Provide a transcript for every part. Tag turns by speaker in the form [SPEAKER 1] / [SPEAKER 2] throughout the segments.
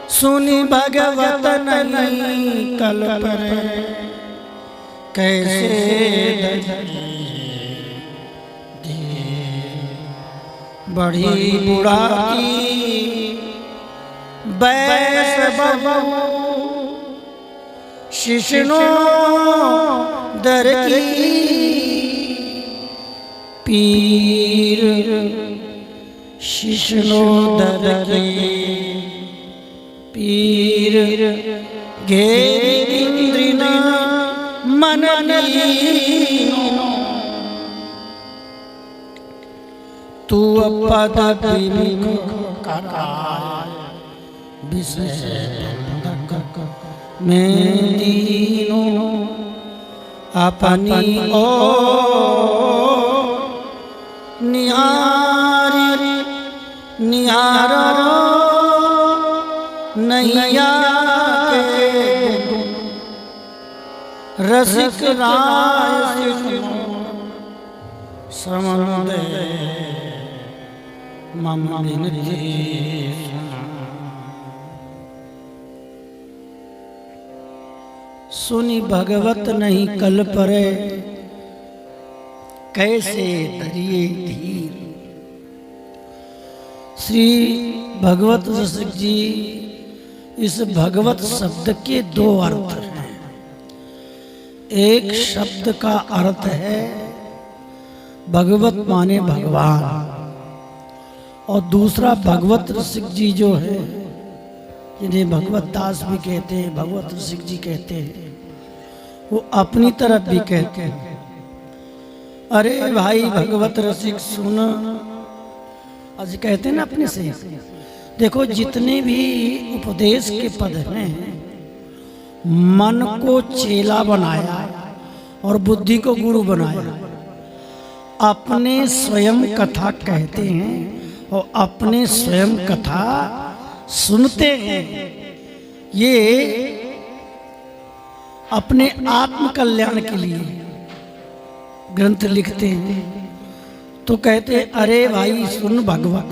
[SPEAKER 1] सुनी भगवत नहीं कल पर कैसे बड़ी बुढ़ाती बैस बबू शिष्णो दर की पीर शिष्णो दर की पीर घेरी इंद्रिना मन लीनो तू पद विमुख कराय विषय में दीनो अपनी ओ निहारी निहारो नैया के रसिक राय श्रवण दे मम विनती। सुनी भगवत नहीं कल परे कैसे धरिए धीर। श्री भगवत रसिक जी, इस भगवत शब्द के दो अर्थ हैं। एक शब्द का अर्थ है भगवत माने भगवान, और दूसरा भगवत रसिक जी जो है, जिन्हें भगवत दास भी कहते हैं, भगवत रसिक जी कहते हैं, वो अपनी तरफ भी कहते हैं अरे भाई भगवत रसिक सुन। आज कहते हैं ना अपने से, देखो जितने भी उपदेश के पद हैं, मन को चेला बनाया और बुद्धि को गुरु बनाया। अपने स्वयं कथा कहते हैं और अपने स्वयं कथा सुनते हैं। ये अपने आत्म कल्याण के लिए ग्रंथ लिखते हैं, तो कहते हैं अरे भाई सुन भगवत,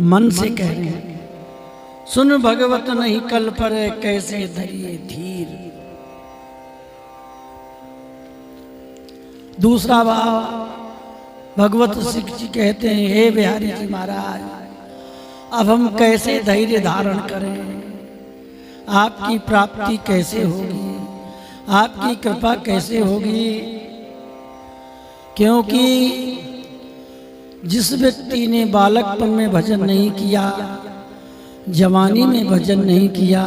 [SPEAKER 1] मन से कह रहे हैं सुन भगवत नहीं कल पर कैसे धरिए धीर। दूसरा भाव भगवत रसिक जी कहते हैं हे बिहारी जी महाराज, अब हम कैसे धैर्य धारण करें, आपकी प्राप्ति कैसे होगी, आपकी कृपा कैसे होगी। क्योंकि जिस व्यक्ति ने बालकपन में भजन नहीं किया, जवानी में भजन नहीं किया,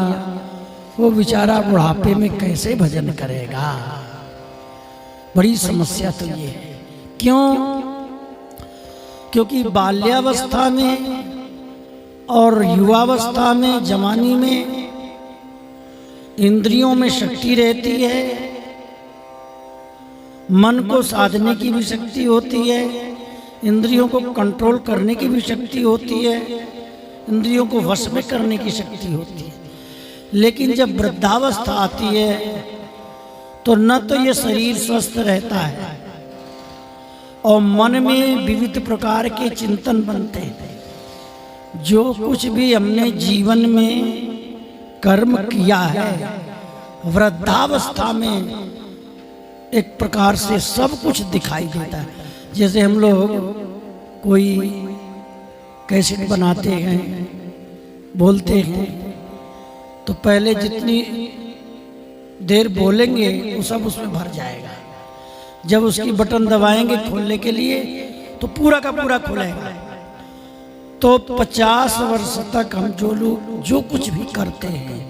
[SPEAKER 1] वो बेचारा बुढ़ापे में कैसे भजन करेगा। बड़ी समस्या तो ये है। क्यों? क्योंकि बाल्यावस्था में और युवावस्था में, जवानी में इंद्रियों में शक्ति रहती है, मन को साधने की भी शक्ति होती है, इंद्रियों को कंट्रोल करने की भी शक्ति होती है, इंद्रियों को वश में करने की शक्ति होती है। लेकिन जब वृद्धावस्था आती है तो न तो ये शरीर स्वस्थ रहता है और मन में विविध प्रकार के चिंतन बनते हैं। जो कुछ भी हमने जीवन में कर्म किया है, वृद्धावस्था में एक प्रकार से सब कुछ दिखाई देता है। जैसे हम लोग कोई कैसेट बनाते हैं, बोलते हैं, तो पहले जितनी देर बोलेंगे वो सब उसमें भर जाएगा। जब उसकी बटन दबाएंगे खोलने के लिए तो पूरा का पूरा खुलेगा। तो 50 वर्ष तक हम जो लोग जो कुछ भी करते हैं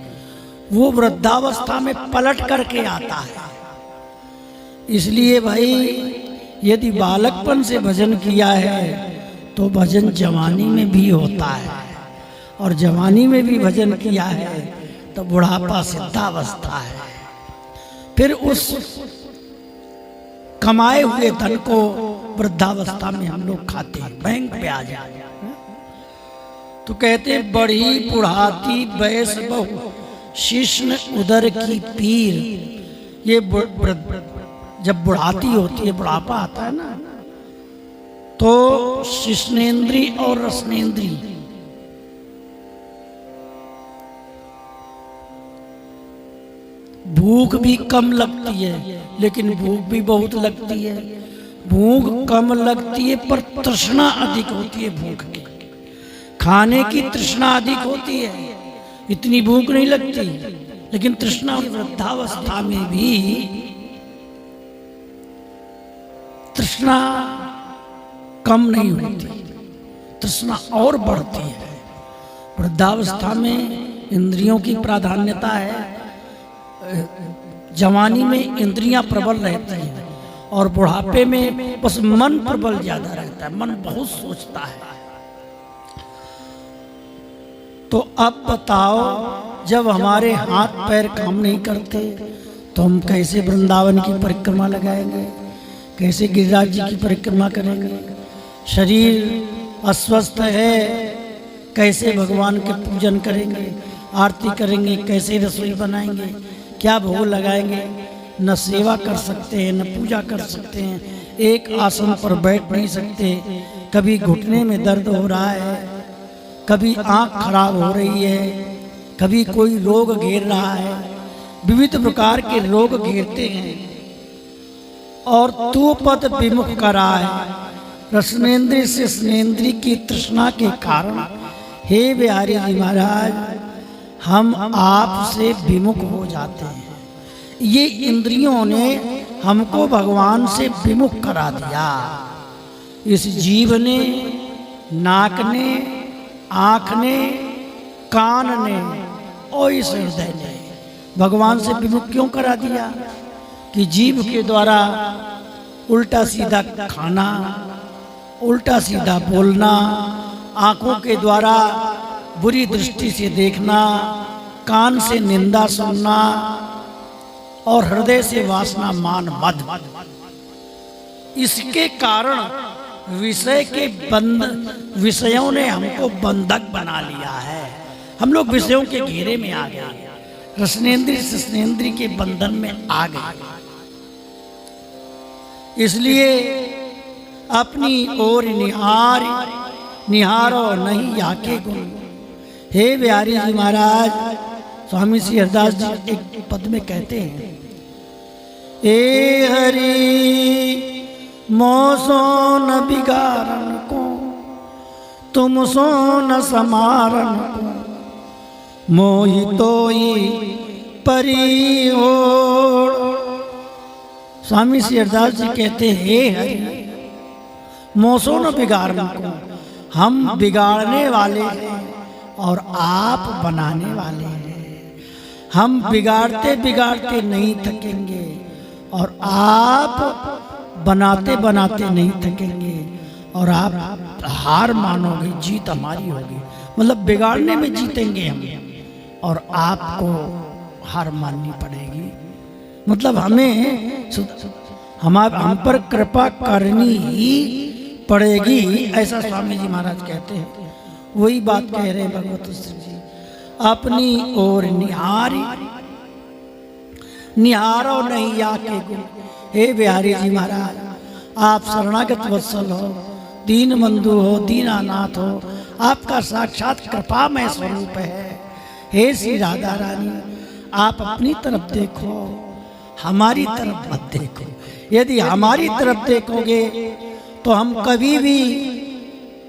[SPEAKER 1] वो वृद्धावस्था में पलट करके आता है। इसलिए भाई यदि बालकपन से भजन किया है तो भजन जवानी में भी होता है, और जवानी में भी भजन किया है तो बुढ़ापा सिद्धावस्था है। फिर उस कमाए हुए धन को वृद्धावस्था में हम लोग खाते हैं, बैंक पे आ जाए। तो कहते बड़ी बुढ़ाती बैस बहु शिष्ण उदर की पीर। ये जब बुढ़ाती होती है, बुढ़ापा आता है ना, तो शिष्णेंद्री और रसनेंद्री भूख भी कम लगती है, लेकिन भूख भी बहुत लगती है। भूख कम लगती है पर तृष्णा अधिक होती है। भूख की, खाने की तृष्णा अधिक होती है, इतनी भूख नहीं लगती, लेकिन तृष्णा वृद्धावस्था में भी तृष्णा कम नहीं होती, तृष्णा और बढ़ती है। वृद्धावस्था में इंद्रियों की प्राधान्यता है, जवानी में इंद्रियां प्रबल रहती हैं और बुढ़ापे में बस मन प्रबल ज्यादा रहता है, मन बहुत सोचता है। तो अब बताओ, जब हमारे हाथ पैर काम नहीं करते तो हम कैसे वृंदावन की परिक्रमा लगाएंगे, कैसे गिरिराज जी की परिक्रमा करेंगे? शरीर अस्वस्थ है, कैसे भगवान के पूजन करेंगे, आरती करेंगे, कैसे रसोई बनाएंगे, क्या भोग लगाएंगे? न सेवा कर सकते हैं, न पूजा कर सकते हैं, एक आसन पर बैठ नहीं सकते, कभी घुटने में दर्द हो रहा है, कभी आंख खराब हो रही है, कभी कोई रोग घेर रहा है, विविध प्रकार के रोग घेरते हैं। और तू पद विमुख करा है, रसनेन्द्रिय से स्नेन्द्रिय की तृष्णा के कारण हे बिहारी जी महाराज, हम आपसे विमुख हो जाते हैं। ये इंद्रियों ने हमको भगवान से विमुख करा दिया। इस जीव ने, नाक ने, आँख ने, कान ने और इस हृदय ने भगवान से विमुख क्यों करा दिया? कि जीव के द्वारा उल्टा सीधा खाना, उल्टा सीधा बोलना, आँखों के द्वारा बुरी दृष्टि से देखना, कान से निंदा सुनना और हृदय से वासना मान मद, इसके कारण विषय के विषयों ने हमको बंधक बना लिया है। हम लोग विषयों के घेरे में आ गए, रसनेन्द्रिय स्नेन्द्रिय के बंधन में आ गए। इसलिए अपनी ओर निहारो नहीं याके गुण। हे बिहारी जी महाराज, स्वामी श्री हरदास जी एक पद में कहते हैं, ए हरि मोसो न बिगारन को, तुम सो न समारन को, मोहि तोई परी ओर। स्वामी श्री हरदास जी कहते हैं, हे हरि मोसो न बिगाड़ने को, हम बिगाड़ने वाले हैं और आप बनाने वाले हैं। हम बिगाड़ते बिगाड़ते नहीं थकेंगे और आप बनाते बनाते नहीं थकेंगे, और आप हार मानोगे, जीत हमारी होगी। मतलब बिगाड़ने में जीतेंगे हम और आपको हार माननी पड़ेगी। मतलब हमें हम पर कृपा करनी ही पड़ेगी, ऐसा स्वामी जी महाराज कहते हैं। वही बात कह रहे हैं भगवत श्री जी, अपनी ओर निहारो नहीं आके गुण। हे बिहारी जी महाराज, आप शरणागत वत्सल हो, दीन बंधु हो, दीनानाथ हो, आपका साक्षात कृपामय स्वरूप है। हे श्री राधा रानी, आप अपनी तरफ देखो, हमारी तरफ मत देखो। यदि हमारी तरफ देखोगे तो हम कभी भी,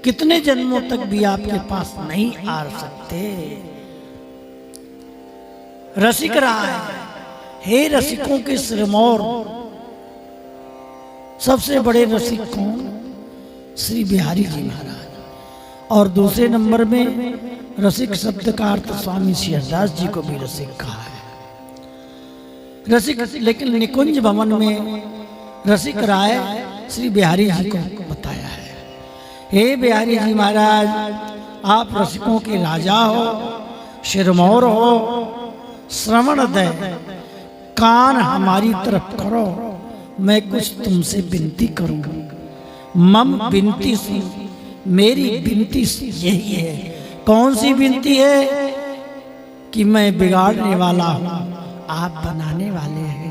[SPEAKER 1] कितने जन्मों तक भी आपके पास नहीं आ सकते। रसिक रहा है, हे रसिकों के सिरमौर, सबसे बड़े रसिक कौन? श्री बिहारी जी महाराज। और दूसरे नंबर में रसिक शब्द का अर्थ स्वामी श्री हरदास जी को भी रसिक कहा है। रसिक, लेकिन निकुंज भवन में रसिक राय श्री बिहारी जी को बताया है। हे बिहारी जी महाराज, आप रसिकों के राजा हो, शिरमौर हो, श्रवण दे, कान हमारी तरफ करो, मैं कुछ तुमसे विनती करूंगा। मम विनती सुन, मेरी विनती यही है। कौन सी विनती है? कि मैं बिगाड़ने वाला हूं, आप बनाने वाले हैं।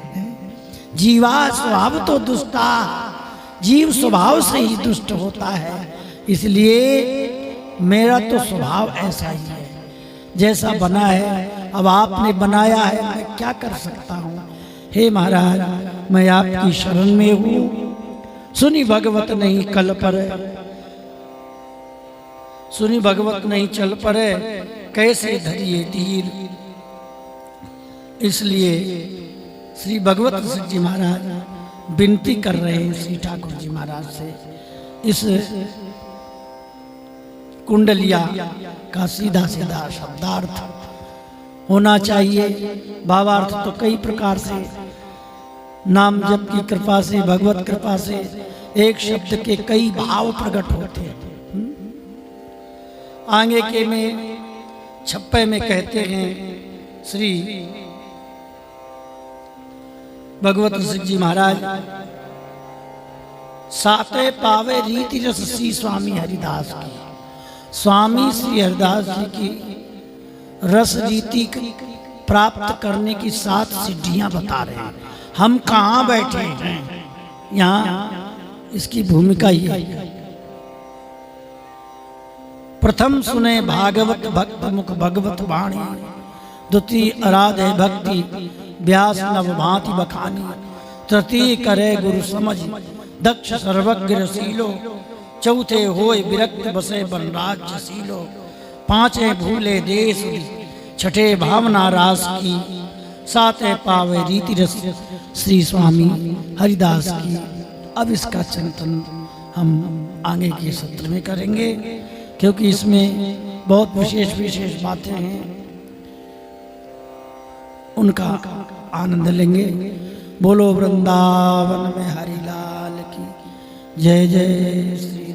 [SPEAKER 1] जीवा स्वभाव तो दुष्टा, जीव स्वभाव से ही दुष्ट होता है, इसलिए मेरा तो स्वभाव ऐसा ही है। जैसा बना है अब आपने बनाया है, मैं क्या कर सकता हूँ। हे महाराज, मैं आपकी शरण में हूँ। सुनी भगवत नहीं कल पर, सुनी भगवत नहीं चल पड़े, कैसे धरिए धीर। इसलिए श्री भगवत सिंह जी महाराज विनती कर रहे हैं श्री ठाकुर जी महाराज से, इस कुंडलिया का सीधा सीधा शब्दार्थ होना चाहिए। भावार्थ तो कई प्रकार से, नाम जप की कृपा से, भगवत कृपा से एक शब्द के कई भाव प्रकट होते हैं। आगे के में छप्पे में कहते हैं श्री भगवत सिंह जी महाराज, साते पावे रीति रस सी स्वामी हरिदास की। स्वामी श्री हरिदास जी की रस रीति प्राप्त करने की 7 सीढ़ियां बता रहे हैं। हम कहाँ बैठे हैं, यहाँ इसकी भूमिका ये है। प्रथम सुने भागवत भक्त मुख भगवत वाणी, द्वितीय आराधे भक्ति व्यास नव भांति बखानी, तृतीय करे गुरु समझ दक्ष सर्वज्ञ रसीलो, चौथे होय विरक्त बसे बनराज्य सीलो, पांचे भूले देश छठे भावना रास की, साते पावे रीति रस श्री स्वामी हरिदास की। अब इसका चिंतन हम आगे के सत्र में करेंगे, क्योंकि इसमें बहुत विशेष विशेष बातें हैं, उनका आनंद लेंगे। बोलो वृंदावन में हरिलाल की जय। जय श्री